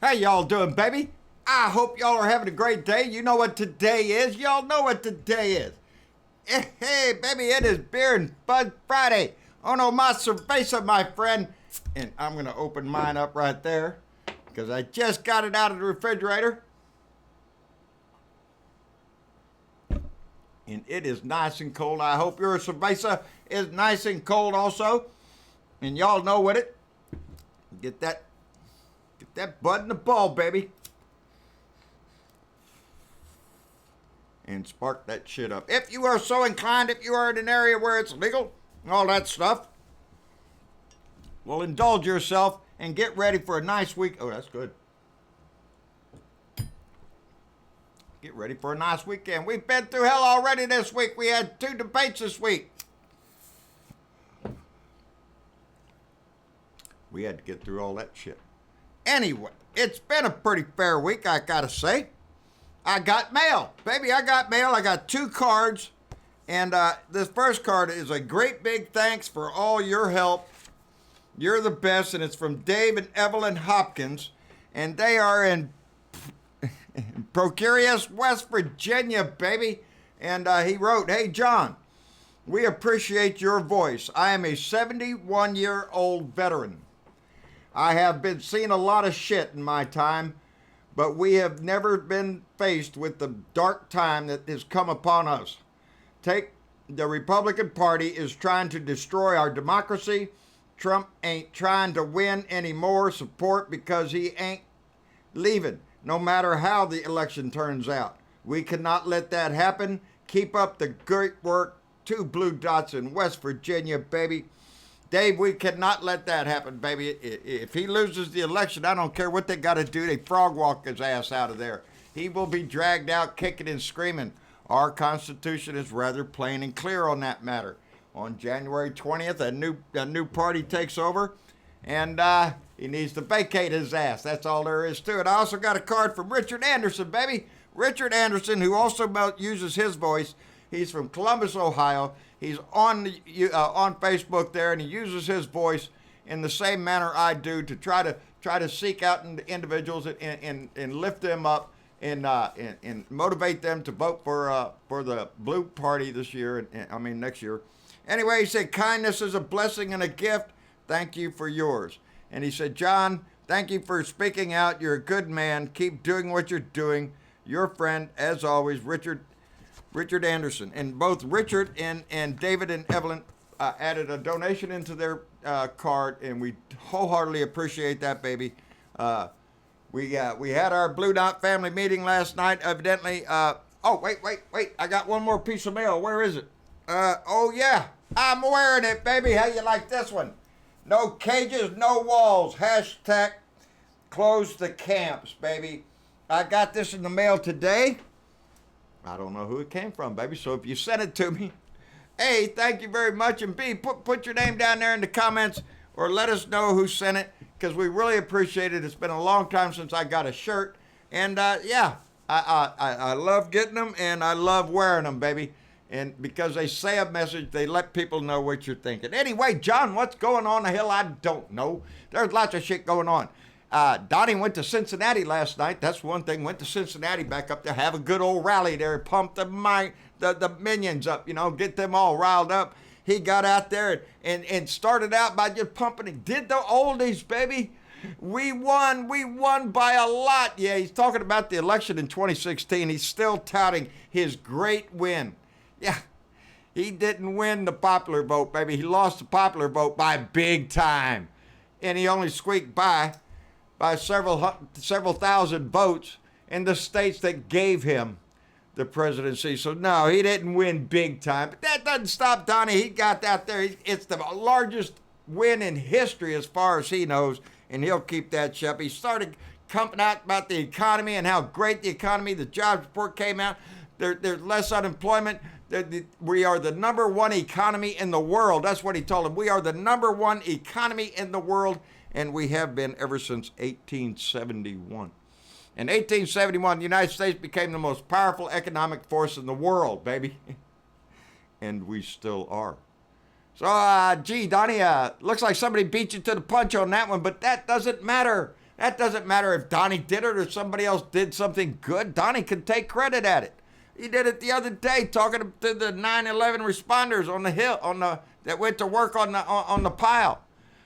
How y'all doing, baby? I hope y'all are having a great day. You know what today is. Y'all know what today is. Hey, baby, it is Beer and Bud Friday. Oh no, my cerveza, my friend. And I'm going to open mine up right there because I just got it out of the refrigerator. And it is nice and cold. I hope your cerveza is nice and cold also. And y'all know with it. Get that bud in the ball, baby. And spark that shit up. If you are so inclined, if you are in an area where it's legal, all that stuff, well, indulge yourself and get ready for a nice week. Oh, that's good. Get ready for a nice weekend. We've been through hell already this week. We had 2 debates this week. We had to get through all that shit. Anyway, it's been a pretty fair week, I gotta say. I got mail. Baby, I got mail. I got 2 cards. And this first card is a great big thanks for all your help. You're the best. And it's from Dave and Evelyn Hopkins. And they are in Procurious, West Virginia, baby. And he wrote, "Hey, John, we appreciate your voice. I am a 71-year-old veteran. I have been seeing a lot of shit in my time, but we have never been faced with the dark time that has come upon us. The Republican Party is trying to destroy our democracy. Trump ain't trying to win any more support because he ain't leaving, no matter how the election turns out. We cannot let that happen. Keep up the great work. 2 blue dots in West Virginia, baby." Dave, we cannot let that happen, baby. If he loses the election, I don't care what they got to do. They frog walk his ass out of there. He will be dragged out kicking and screaming. Our Constitution is rather plain and clear on that matter. On January 20th, a new party takes over, and he needs to vacate his ass. That's all there is to it. I also got a card from Richard Anderson, baby. Richard Anderson, who also uses his voice. He's from Columbus, Ohio. He's on Facebook there, and he uses his voice in the same manner I do to try to seek out individuals and lift them up and motivate them to vote for the Blue Party this year. Next year. Anyway, he said, "Kindness is a blessing and a gift. Thank you for yours." And he said, "John, thank you for speaking out. You're a good man. Keep doing what you're doing. Your friend, as always, Richard Anderson." And both Richard and David and Evelyn added a donation into their card, and we wholeheartedly appreciate that, baby. We had our Blue Dot family meeting last night, evidently. Wait. I got one more piece of mail. Where is it? Oh, yeah. I'm wearing it, baby. How you like this one? "No cages, no walls. Hashtag close the camps," baby. I got this in the mail today. I don't know who it came from, baby. So if you sent it to me, A, thank you very much. And B, put your name down there in the comments or let us know who sent it because we really appreciate it. It's been a long time since I got a shirt. And I love getting them and I love wearing them, baby. And because they say a message, they let people know what you're thinking. Anyway, John, what's going on the hell? I don't know. There's lots of shit going on. Donnie went to Cincinnati last night. That's one thing. Went to Cincinnati, back up there, have a good old rally there, pump the minions up, get them all riled up. He got out there and started out by just pumping. He did the oldies, baby. We won by a lot. Yeah, he's talking about the election in 2016. He's still touting his great win. Yeah, he didn't win the popular vote, baby. He lost the popular vote by big time. And he only squeaked by several thousand votes in the states that gave him the presidency. So no, he didn't win big time. But that doesn't stop Donnie. He got out there. It's the largest win in history as far as he knows, and he'll keep that shut. He started coming out about the economy and how great the economy, the jobs report came out. There's less unemployment. We are the number 1 economy in the world. That's what he told him. We are the number 1 economy in the world. And we have been ever since 1871. In 1871, the United States became the most powerful economic force in the world, baby. And we still are. So, gee, Donnie, looks like somebody beat you to the punch on that one, but that doesn't matter. That doesn't matter if Donnie did it or somebody else did something good. Donnie can take credit at it. He did it the other day, talking to the 9/11 responders on the hill, that went to work on the pile.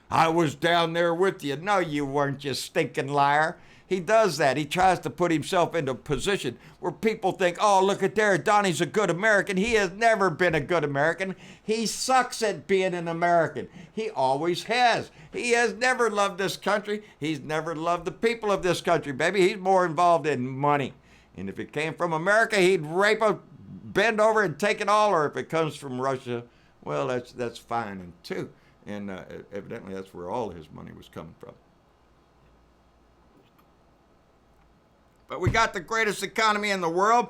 I was down there with you. No, you weren't, you stinking liar. He does that. He tries to put himself into a position where people think, oh, look at there, Donnie's a good American. He has never been a good American. He sucks at being an American. He always has. He has never loved this country. He's never loved the people of this country, baby. He's more involved in money. And if it came from America, he'd bend over and take it all. Or if it comes from Russia, well, that's fine too. And evidently that's where all his money was coming from. But we got the greatest economy in the world.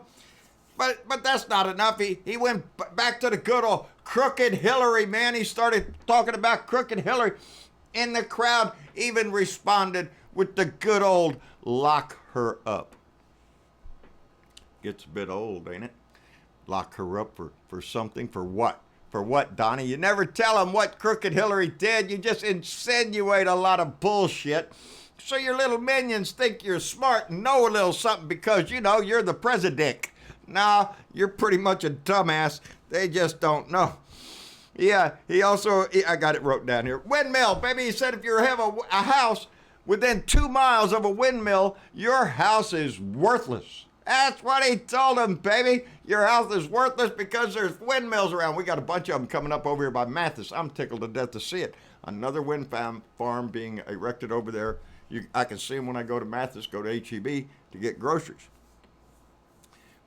But that's not enough. He went back to the good old crooked Hillary, man. He started talking about crooked Hillary. And the crowd even responded with the good old lock her up. Gets a bit old, ain't it? Lock her up for something. For what? For what, Donnie? You never tell them what crooked Hillary did. You just insinuate a lot of bullshit. So your little minions think you're smart and know a little something because, you're the president. No, you're pretty much a dumbass. They just don't know. Yeah, I got it wrote down here. Windmill, baby. He said if you have a house within 2 miles of a windmill, your house is worthless. That's what he told him, baby. Your house is worthless because there's windmills around. We got a bunch of them coming up over here by Mathis. I'm tickled to death to see it. Another wind farm being erected over there. I can see them when I go to Mathis, go to HEB to get groceries.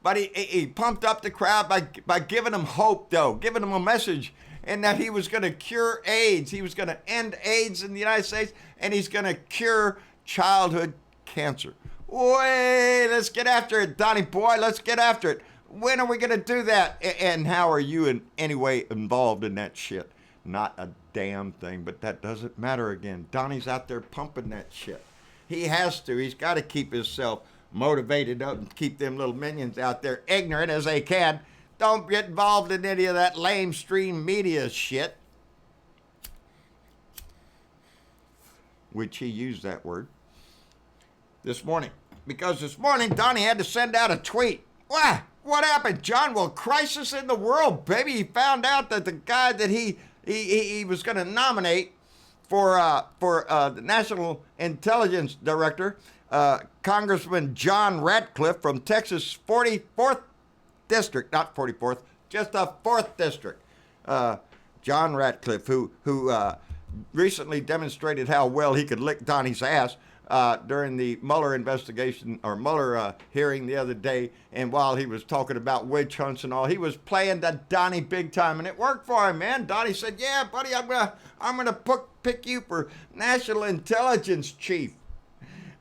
But he pumped up the crowd by giving them hope, though, giving them a message, and that he was going to cure AIDS. He was going to end AIDS in the United States, and he's going to cure childhood cancer. Wait, let's get after it, Donnie boy. Let's get after it. When are we going to do that? And how are you in any way involved in that shit? Not a damn thing, but that doesn't matter again. Donnie's out there pumping that shit. He has to. He's got to keep himself motivated up and keep them little minions out there ignorant as they can. Don't get involved in any of that lamestream media shit. Which he used that word this morning. Because this morning, Donnie had to send out a tweet. Why? What happened, John? Well, crisis in the world, baby. He found out that the guy that he was going to nominate for the National Intelligence Director, Congressman John Ratcliffe from Texas' 44th District, not 44th, just the 4th District. John Ratcliffe, who recently demonstrated how well he could lick Donnie's ass during the Mueller investigation or Mueller hearing the other day, and while he was talking about witch hunts and all, he was playing that Donnie big time, and it worked for him, man. Donnie said, "Yeah, buddy, I'm gonna pick you for National Intelligence Chief."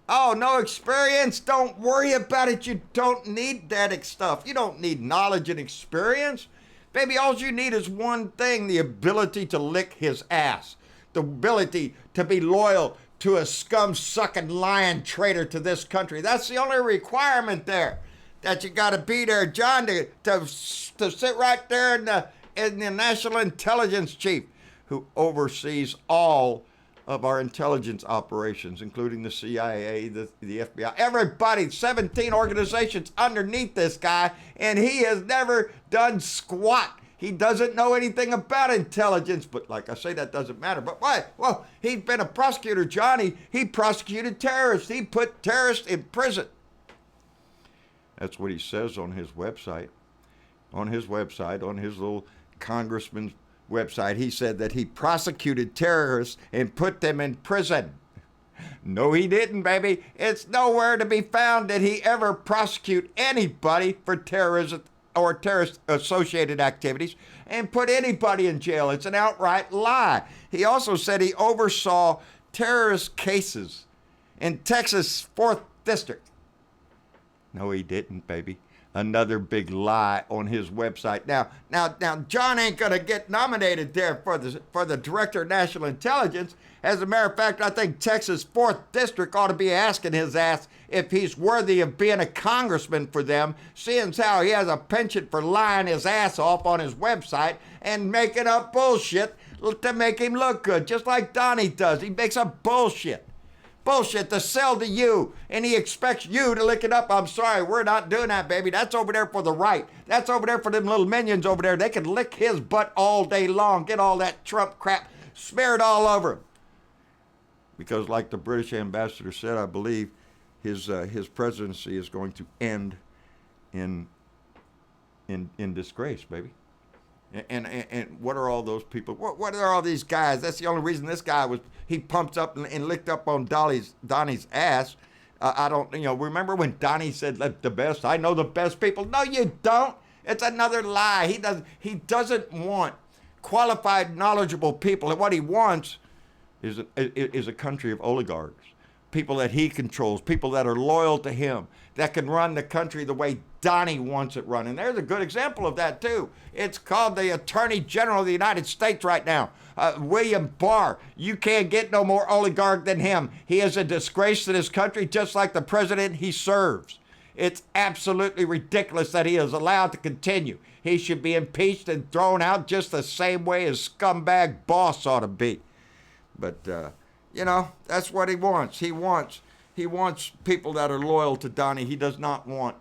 Oh, no experience? Don't worry about it. You don't need that stuff. You don't need knowledge and experience, baby. All you need is one thing: the ability to lick his ass, the ability to be loyal to a scum-sucking lion traitor to this country. That's the only requirement there, that you got to be there, John, to sit right there in the National Intelligence Chief, who oversees all of our intelligence operations, including the CIA, the FBI, everybody, 17 organizations underneath this guy, and he has never done squat. He doesn't know anything about intelligence, but like I say, that doesn't matter. But why? Well, he's been a prosecutor, Johnny. He prosecuted terrorists. He put terrorists in prison. That's what he says on his website. On his little congressman's website, he said that he prosecuted terrorists and put them in prison. No, he didn't, baby. It's nowhere to be found that he ever prosecute anybody for terrorism or terrorist-associated activities and put anybody in jail. It's an outright lie. He also said he oversaw terrorist cases in Texas' 4th District. No, he didn't, baby. Another big lie on his website. Now, John ain't gonna get nominated there for the Director of National Intelligence. As a matter of fact, I think Texas' 4th District ought to be asking his ass if he's worthy of being a congressman for them, seeing as how he has a penchant for lying his ass off on his website and making up bullshit to make him look good, just like Donnie does. He makes up bullshit. Bullshit to sell to you, and he expects you to lick it up. I'm sorry, we're not doing that, baby. That's over there for the right. That's over there for them little minions over there. They can lick his butt all day long, get all that Trump crap, smear it all over him. Because like the British ambassador said, I believe his presidency is going to end in disgrace, baby. And what are all those people? What are all these guys? That's the only reason this guy he pumped up and licked up on Donnie's ass. I don't, remember when Donnie said, the best, I know the best people. No, you don't. It's another lie. He doesn't want qualified, knowledgeable people. And what he wants is a country of oligarchs, people that he controls, people that are loyal to him, that can run the country the way Donnie wants it run. And there's a good example of that, too. It's called the Attorney General of the United States right now, William Barr. You can't get no more oligarch than him. He is a disgrace to this country, just like the president he serves. It's absolutely ridiculous that he is allowed to continue. He should be impeached and thrown out just the same way his scumbag boss ought to be. But, that's what he wants. He wants people that are loyal to Donnie. He does not want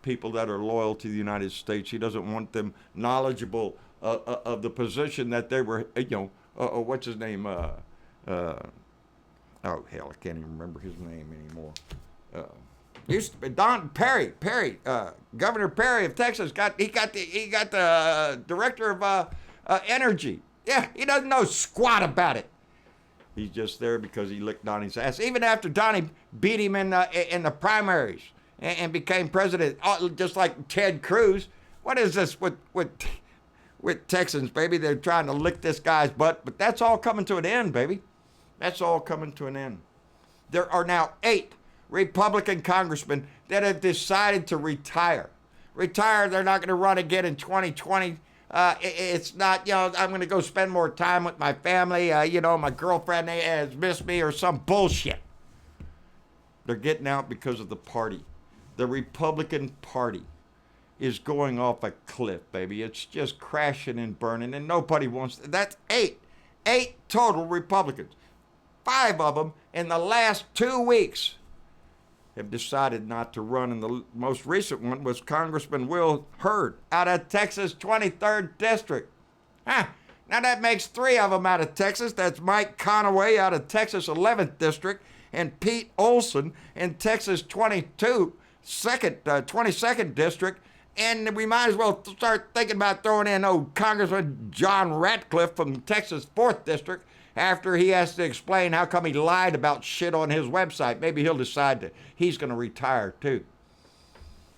people that are loyal to the United States. He doesn't want them knowledgeable of the position that they were, what's his name? Oh, hell, I can't even remember his name anymore. Used to be Perry, Governor Perry of Texas. He got the director of energy. Yeah, he doesn't know squat about it. He's just there because he licked Donnie's ass. Even after Donnie beat him in the primaries and became president, just like Ted Cruz. What is this with Texans, baby? They're trying to lick this guy's butt, but that's all coming to an end, baby. That's all coming to an end. There are now 8 Republican congressmen that have decided to retire. They're not going to run again in 2020. It's not, I'm going to go spend more time with my family. My girlfriend has missed me or some bullshit. They're getting out because of the party. The Republican Party is going off a cliff, baby. It's just crashing and burning, and nobody wants. That's 8 total Republicans. 5 of them in the last 2 weeks have decided not to run, and the most recent one was Congressman Will Hurd out of Texas 23rd District. Now that makes 3 of them out of Texas. That's Mike Conaway out of Texas 11th District and Pete Olson in Texas 22nd District. And we might as well start thinking about throwing in Congressman John Ratcliffe from Texas 4th District after he has to explain how come he lied about shit on his website. Maybe he'll decide that he's going to retire too.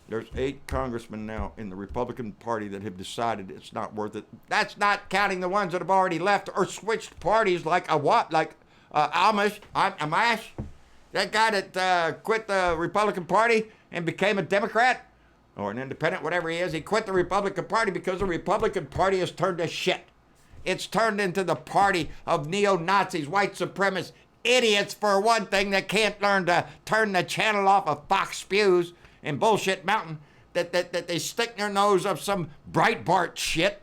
There's 8 congressmen now in the Republican Party that have decided it's not worth it. That's not counting the ones that have already left or switched parties like Amash, that guy that quit the Republican Party and became a Democrat or an independent, whatever he is. He quit the Republican Party because the Republican Party has turned to shit. It's turned into the party of neo-Nazis, white supremacists, idiots for one thing that can't learn to turn the channel off of Fox Spews and Bullshit Mountain, that they stick their nose up some Breitbart shit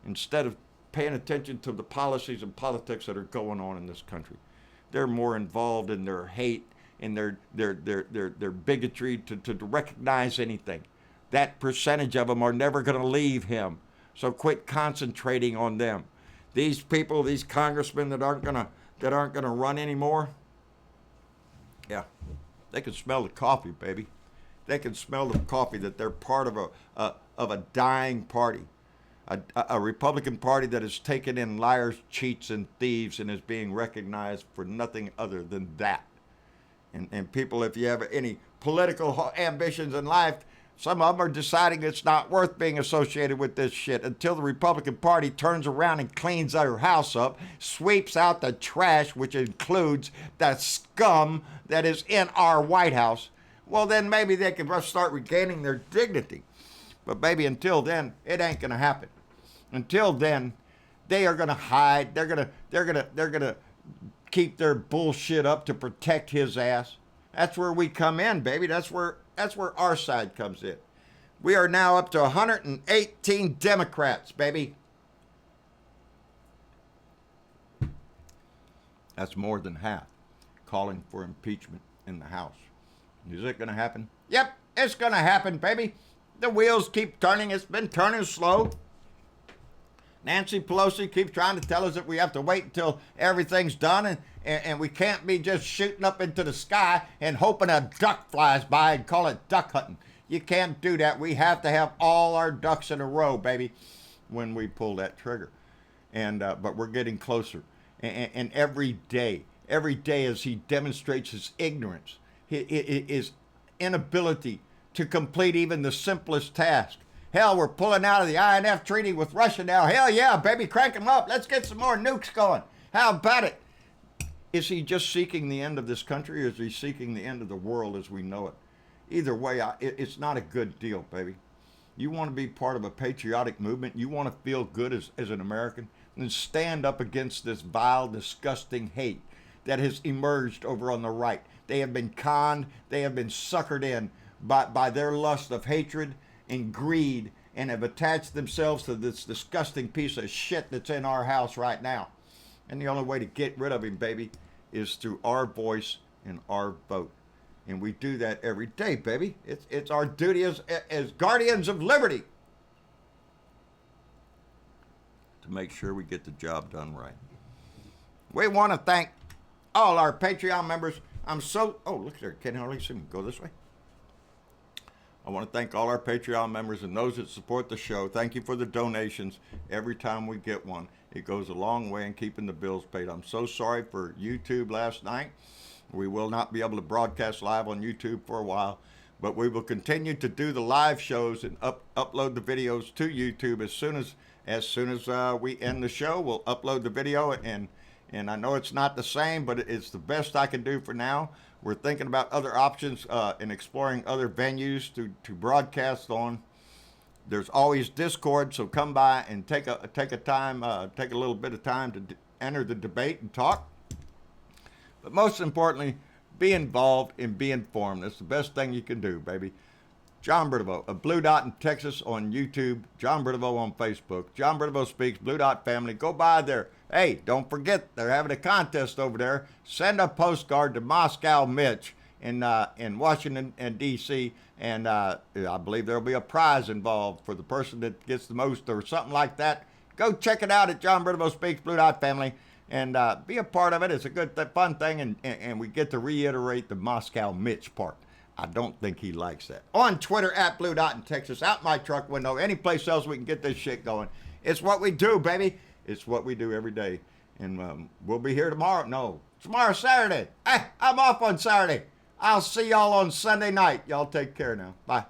instead of paying attention to the policies and politics that are going on in this country. They're more involved in their hate and their bigotry to recognize anything. That percentage of them are never going to leave him. So quit concentrating on them. These people, these congressmen that aren't gonna run anymore. Yeah, they can smell the coffee, baby. They can smell the coffee that they're part of a dying party, a Republican Party that has taken in liars, cheats, and thieves and is being recognized for nothing other than that. And people, if you have any political ambitions in life, some of them are deciding it's not worth being associated with this shit until the Republican Party turns around and cleans their house up, sweeps out the trash, which includes the scum that is in our White House. Well, then maybe they can start regaining their dignity. But maybe until then, it ain't gonna happen. Until then, they are gonna hide. They're gonna keep their bullshit up to protect his ass. That's where we come in, baby. That's where our side comes in. We are now up to 118 Democrats, baby. That's more than half. calling for impeachment in the House. Is it going to happen? Yep, it's going to happen, baby. The wheels keep turning. It's been turning slow. Nancy Pelosi keeps trying to tell us that we have to wait until everything's done and we can't be just shooting up into the sky and hoping a duck flies by and call it duck hunting. You can't do that. We have to have all our ducks in a row, baby, when we pull that trigger. And but we're getting closer. And every day as he demonstrates his ignorance, his inability to complete even the simplest task. Hell, we're pulling out of the INF treaty with Russia now. Hell yeah, baby, crank them up. Let's get some more nukes going. How about it? Is he just seeking the end of this country, or is he seeking the end of the world as we know it? Either way, it's not a good deal, baby. You want to be part of a patriotic movement, you want to feel good as an American, then stand up against this vile, disgusting hate that has emerged over on the right. They have been conned, they have been suckered in by their lust of hatred and greed, and have attached themselves to this disgusting piece of shit that's in our house right now. And the only way to get rid of him, baby, is through our voice and our vote. And we do that every day, baby. It's our duty as guardians of liberty to make sure we get the job done right. We want to thank all our Patreon members. Oh, look there. Can't hardly see me. Go this way. I want to thank all our Patreon members and those that support the show. Thank you for the donations every time we get one. It goes a long way in keeping the bills paid. I'm so sorry for YouTube last night. We will not be able to broadcast live on YouTube for a while, but we will continue to do the live shows and upload the videos to YouTube as soon as we end the show. We'll upload the video, and I know it's not the same, but it's the best I can do for now. We're thinking about other options and exploring other venues to broadcast on. There's always Discord, so come by and take a little bit of time to enter the debate and talk. But most importantly, be involved and be informed. That's the best thing you can do, baby. John Britavo, a Blue Dot in Texas on YouTube. John Britavo on Facebook. John Britavo Speaks, Blue Dot Family. Go by there. Hey, don't forget, they're having a contest over there. Send a postcard to Moscow Mitch in Washington and D.C., and I believe there'll be a prize involved for the person that gets the most or something like that. Go check it out at John Britavo Speaks, Blue Dot Family, and be a part of it. It's a good, fun thing, and we get to reiterate the Moscow Mitch part. I don't think he likes that. On Twitter, at Blue Dot in Texas, out my truck window, any place else we can get this shit going. It's what we do, baby. It's what we do every day. And we'll be here tomorrow. No, tomorrow's Saturday. Hey, I'm off on Saturday. I'll see y'all on Sunday night. Y'all take care now. Bye.